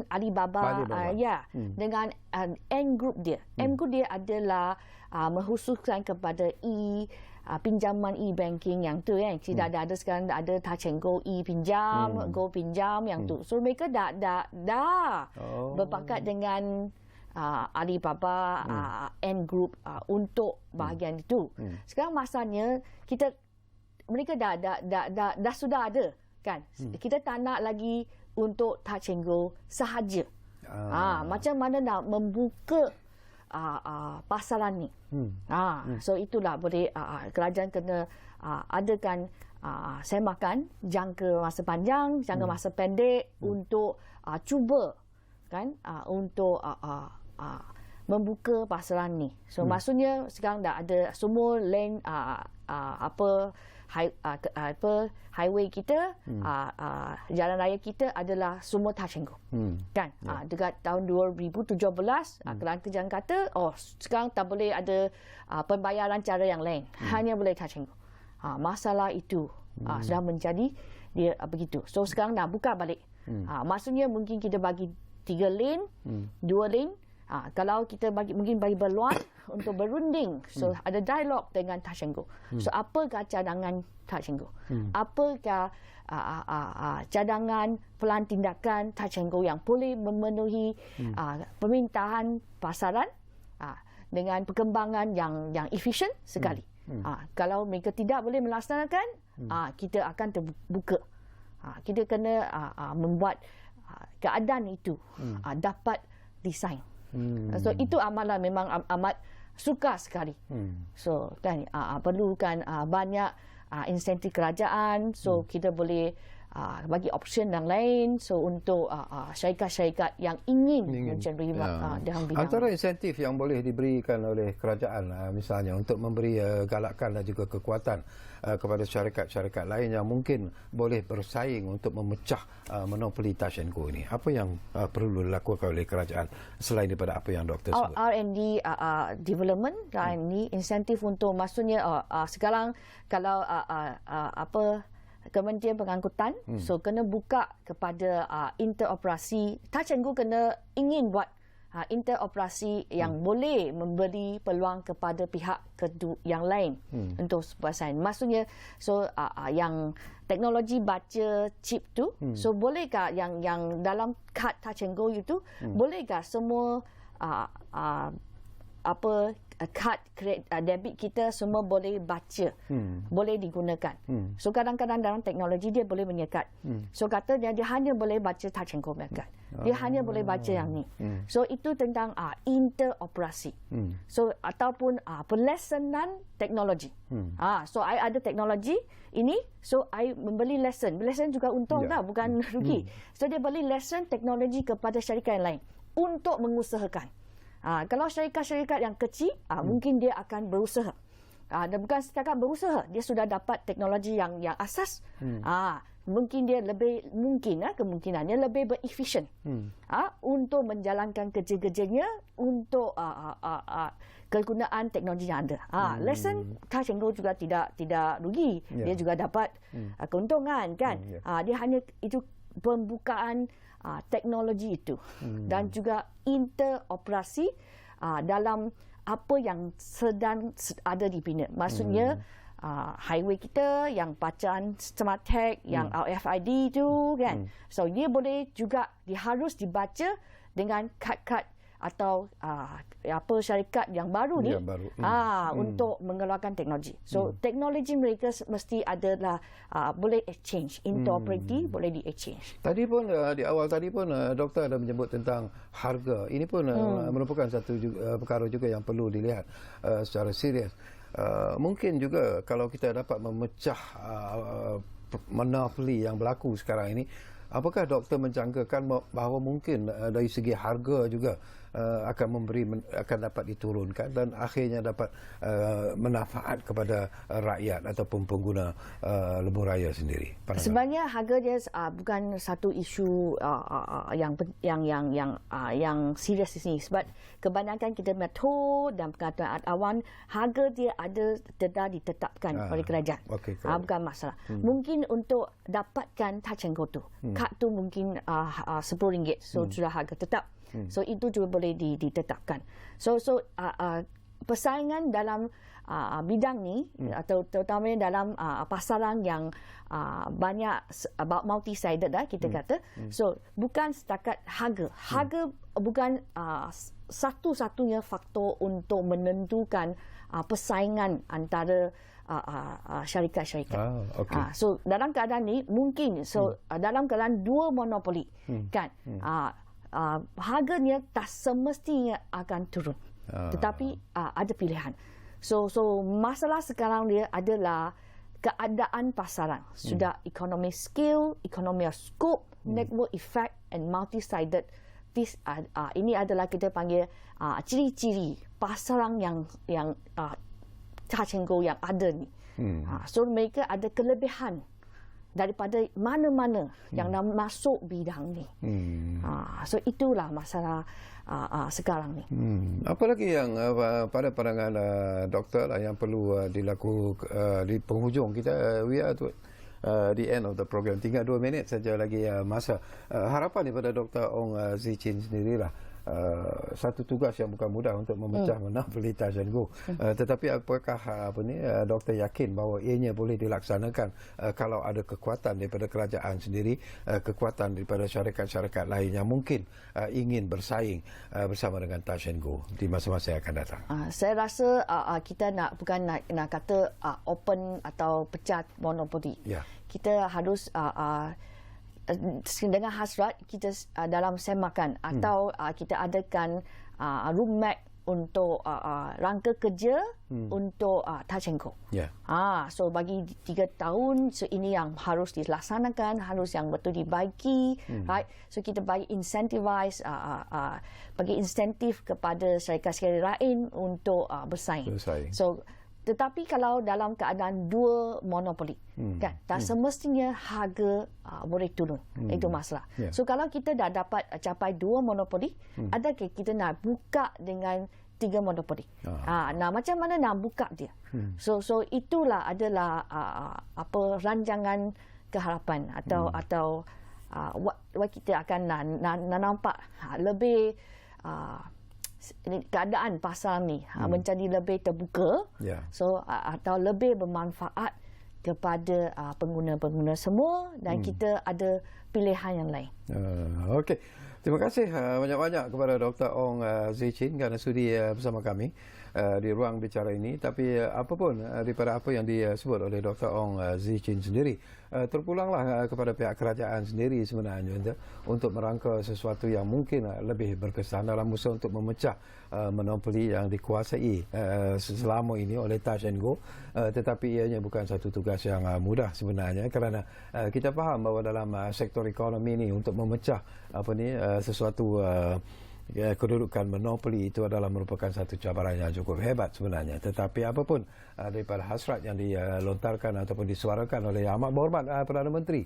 Alibaba. Dengan M Group dia. M Group dia adalah mengkhususkan kepada pinjaman e-banking yang tu kan. Tidak ada sekarang ada Touch and Go e-pinjam, Go pinjam yang tu. So mereka dah berpakat dengan Alibaba, Ant Group untuk bahagian itu. Sekarang masanya mereka dah sudah ada kan. Kita tak nak lagi untuk Touch and Go sahaja. Macam mana nak membuka pasaran ni. So itulah boleh kerajaan kena adakan semakan jangka masa panjang, jangka masa pendek untuk cuba kan untuk membuka pasaran ni. So maksudnya sekarang dah ada semua lane highway kita, jalan raya kita adalah semua touch and go. Kan? Dekat tahun 2017, Kelantan jangan kata, sekarang tak boleh ada pembayaran cara yang lain. Hanya boleh touch and go. Masalah itu sudah menjadi dia begitu. So sekarang dah buka balik. Maksudnya mungkin kita bagi 3 lane, 2 lane. Kalau kita mungkin bagi peluang untuk berunding, so ada dialog dengan touch and go. So apakah cadangan touch and go? Apakah cadangan pelan tindakan touch and go yang boleh memenuhi permintaan pasaran dengan perkembangan yang efisien sekali. Kalau mereka tidak boleh melaksanakan, kita akan terbuka. Kita kena membuat keadaan itu dapat desain. So itu amalan memang amat sukar sekali. So kan perlukan banyak insentif kerajaan. So kita boleh bagi option yang lain. So untuk syarikat-syarikat yang ingin mencari dalam bidang. Antara insentif yang boleh diberikan oleh kerajaan misalnya untuk memberi galakan dan juga kekuatan kepada syarikat-syarikat lain yang mungkin boleh bersaing untuk memecah monopoli Touch and Go ini. Apa yang perlu dilakukan oleh kerajaan selain daripada apa yang doktor sebut? R&D development, R&D insentif untuk maksudnya sekarang kalau Kementerian Pengangkutan so kena buka kepada interoperasi. Touch and Go kena ingin buat interoperasi yang boleh memberi peluang kepada pihak yang lain untuk bersaing. Maksudnya so yang teknologi baca chip tu so bolehkah yang dalam kad Touch and Go itu bolehkah semua kad debit kita semua boleh baca, boleh digunakan. So kadang-kadang dalam teknologi dia boleh menyekat. So katanya dia hanya boleh baca Touch and Go kad. Dia hanya boleh baca yang ni. So itu tentang interoperasi. So ataupun pelesenan teknologi. So I ada teknologi ini, so I membeli lesen. Lesen juga untung dah, bukan rugi. So dia beli lesen teknologi kepada syarikat yang lain untuk mengusahakan. Kalau syarikat-syarikat yang kecil, mungkin dia akan berusaha. Dan bukan setakat berusaha, dia sudah dapat teknologi yang asas. Mungkin dia lebih, kemungkinannya lebih berefisien untuk menjalankan kerja-kerjanya untuk kegunaan teknologi yang ada. Lesen Touch and Go juga tidak rugi. Dia juga dapat keuntungan kan. Dia hanya itu pembukaan teknologi itu dan juga interoperasi dalam apa yang sedang ada dibina. Maksudnya highway kita yang bacaan smart tag, yang RFID itu kan. So dia boleh juga harus dibaca dengan kad-kad atau syarikat yang baru ni untuk mengeluarkan teknologi. So teknologi mereka mesti adalah boleh exchange, interoperability boleh di-exchange. Tadi pun di awal tadi pun doktor ada menyebut tentang harga. Ini pun merupakan satu perkara juga yang perlu dilihat secara serius. Mungkin juga kalau kita dapat memecah monopoli yang berlaku sekarang ini, apakah doktor menjangkakan bahawa mungkin dari segi harga juga akan dapat diturunkan dan akhirnya dapat manfaat kepada rakyat ataupun pengguna lebuh raya sendiri? Sebenarnya harga dia bukan satu isu yang serius di sini, sebab kebanyakan kita metro dan pengaturan awan harga dia telah ditetapkan oleh kerajaan. Bukan masalah. Mungkin untuk dapatkan Touch and Go tu, kad tu mungkin RM10, so sudah harga tetap. So itu juga boleh ditetapkan. So persaingan dalam bidang ni atau terutamanya dalam pasaran yang banyak about multi-sided kita kata. So bukan setakat harga bukan satu-satunya faktor untuk menentukan persaingan antara syarikat-syarikat. So dalam keadaan ni mungkin dalam keadaan dua monopoli kan harganya tak semestinya akan turun. Tetapi ada pilihan. So masalah sekarang dia adalah keadaan pasaran. Sudah economy scale, economy of scope, network effect and multi-sided. Ini adalah kita panggil ciri-ciri pasaran yang touch and go yang ada ni. So mereka ada kelebihan daripada mana-mana yang nak masuk bidang ni. So itulah masalah sekarang ni. Apa lagi yang pada pandangan doktor yang perlu dilakukan di penghujung kita? We are to the end of the program. Tinggal 2 minit saja lagi masa. Harapan daripada Dr. Ong Zi Chin sendirilah. Satu tugas yang bukan mudah untuk memecah monopoli touch and go. Tetapi apakah doktor yakin bahawa ianya boleh dilaksanakan kalau ada kekuatan daripada kerajaan sendiri, kekuatan daripada syarikat-syarikat lain yang mungkin ingin bersaing bersama dengan touch and go di masa-masa yang akan datang? Saya rasa kita bukan nak kata open atau pecah monopoli. Kita harus dengan hasrat kita dalam semakan atau kita adakan roadmap untuk rangka kerja untuk touch and go. So bagi 3 tahun, so ini yang harus dilaksanakan, harus yang betul dibaiki, right? So kita bagi incentivize, bagi insentif kepada syarikat-syarikat lain untuk bersaing. So tetapi kalau dalam keadaan dua monopoli, kan, tak semestinya harga boleh turun. Itu masalah. So kalau kita dah dapat capai 2 monopoli, adakah kita nak buka dengan 3 monopoli? Nah, macam mana nak buka dia? So itulah adalah rancangan keharapan atau what kita akan nampak lebih keadaan pasar ni menjadi lebih terbuka, so atau lebih bermanfaat kepada pengguna-pengguna semua dan kita ada pilihan yang lain. Okey. Terima kasih banyak-banyak kepada Dr. Ong Zi Chin kerana sudi bersama kami di ruang bicara ini. Tapi apapun daripada apa yang disebut oleh Dr. Ong Zi Chin sendiri, terpulanglah kepada pihak kerajaan sendiri sebenarnya untuk merangka sesuatu yang mungkin lebih berkesan dalam usaha untuk memecah monopoli yang dikuasai selama ini oleh touch and go. Tetapi ianya bukan satu tugas yang mudah sebenarnya kerana kita faham bahawa dalam sektor ekonomi ini untuk memecah sesuatu kedudukan monopoli itu adalah merupakan satu cabaran yang cukup hebat sebenarnya. Tetapi apapun daripada hasrat yang dilontarkan ataupun disuarakan oleh Yang Amat Berhormat Perdana Menteri,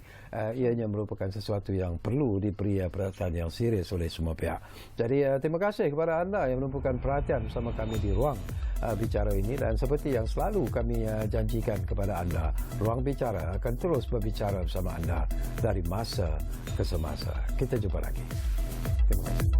ianya merupakan sesuatu yang perlu diberi perhatian yang serius oleh semua pihak. Jadi terima kasih kepada anda yang menumpukan perhatian bersama kami di ruang bicara ini, dan seperti yang selalu kami janjikan kepada anda, ruang bicara akan terus berbicara bersama anda dari masa ke semasa. Kita jumpa lagi. Terima kasih.